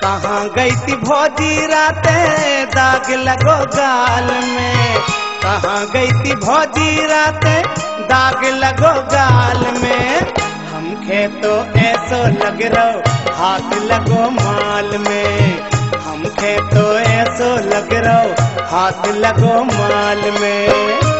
कहाँ गई थी भौजी राते दाग लगो गाल में। कहाँ गई थी भौजी राते दाग लगो गाल में। हमके तो ऐसो लग रहो हाथ लगो माल में। हमके तो ऐसो लग रहो हाथ लगो माल में।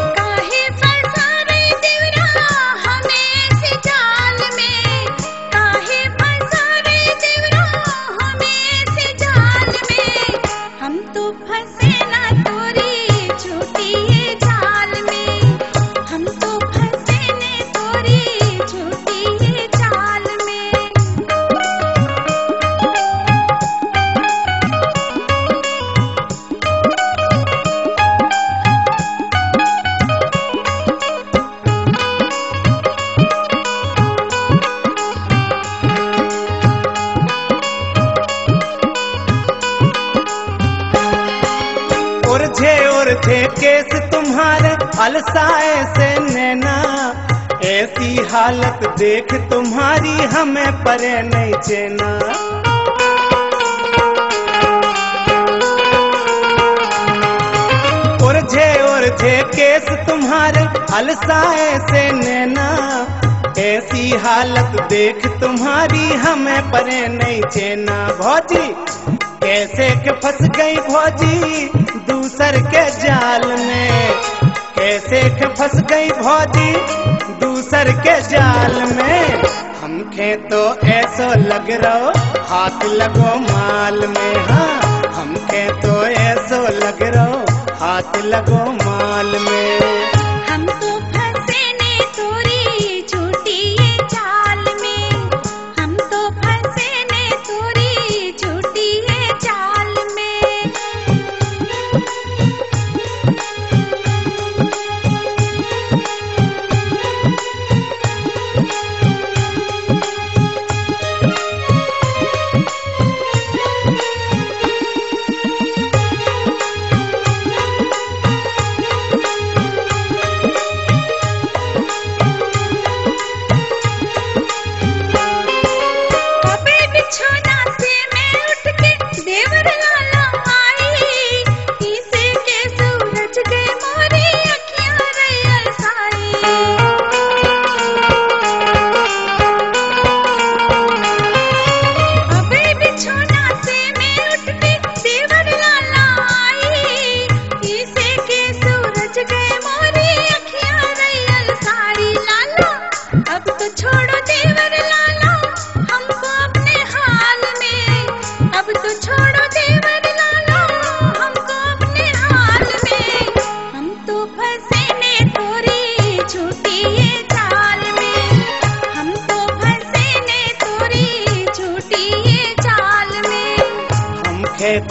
उलझे केस तुम्हारे अलसाए से नैना। ऐसी हालत देख तुम्हारी हमें परे नहीं चैना। उलझे केस तुम्हारे अलसाए से नैना। ऐसी हालत देख तुम्हारी हमें परे नहीं चैना। भौजी कैसे के फंस गई भौजी दूसर के जाल में। कैसे के फंस गई भौजी दूसर के जाल में। हमके तो ऐसो लग रहो हाथ लगो माल में। हाँ हमके तो ऐसो लग रहो हाथ लगो माल में। हम तो फंसे ने तोरी झूठी ये चाल में। हम तो फंसे ने तोरी झूठी ये चाल में।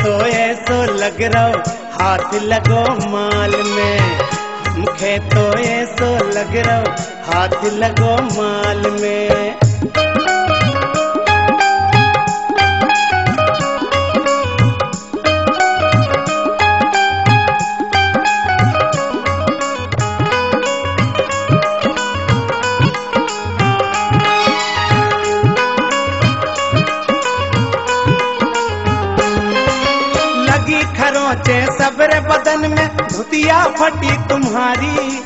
तो ऐसो लग रहो हाथ लगो माल में। हमके तो ऐसो लग रहो हाथ लगो माल में। खरोंचे सबरे बदन में धुतिया फटी तुम्हारी।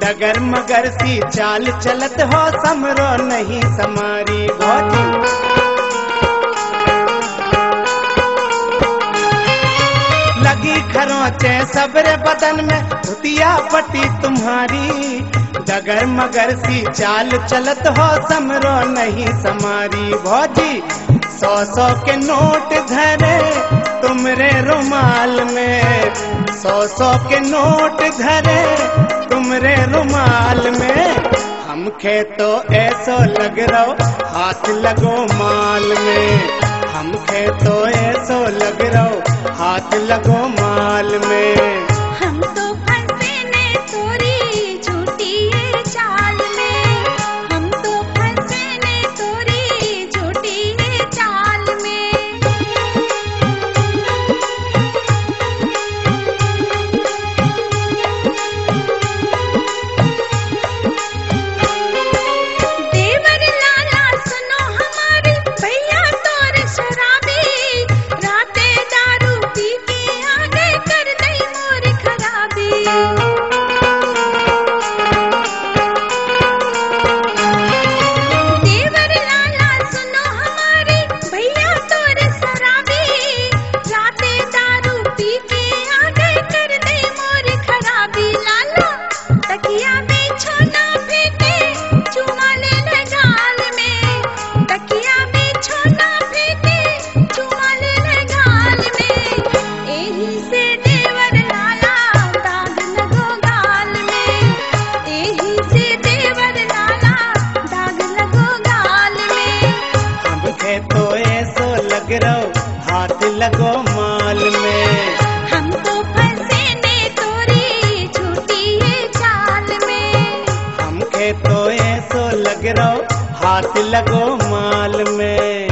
डगर मगर सी चाल चलत हो समरो नहीं समारी। भौजी लगी खरोंचे सबरे बदन में धुतिया फटी तुम्हारी। डगर मगर सी चाल चलत हो समरो नहीं समारी। भौजी 100 के नोट धरे तुमरे रुमाल में। 100 के नोट धरे तुमरे रुमाल में। हमके तो ऐसो लग रहो हाथ लगो माल में। हमके तो ऐसो लग रहो हाथ लगो माल में। हम तो फंसे ने तोरी झूठी ये चाल में। हम तो फंसे ने तोरी झूठी ये चाल में। देवर लाला सुनो हमारी भैया तोर शराबी। बिछोना फेंके चुमा ले ले गाल में, तकिया बिछोना फेंके चुमा ले ले गाल में। एही से देवर लाला दाग लगो गाल में, एही से देवर लाला दाग लगो गाल में। हमके तो ऐसो लग रहो हाथ लगो माल में, हम तो फंसे ने तोरी झूठी ये चाल में। हमके तो ऐसो लग रहो हाथ लगो माल में।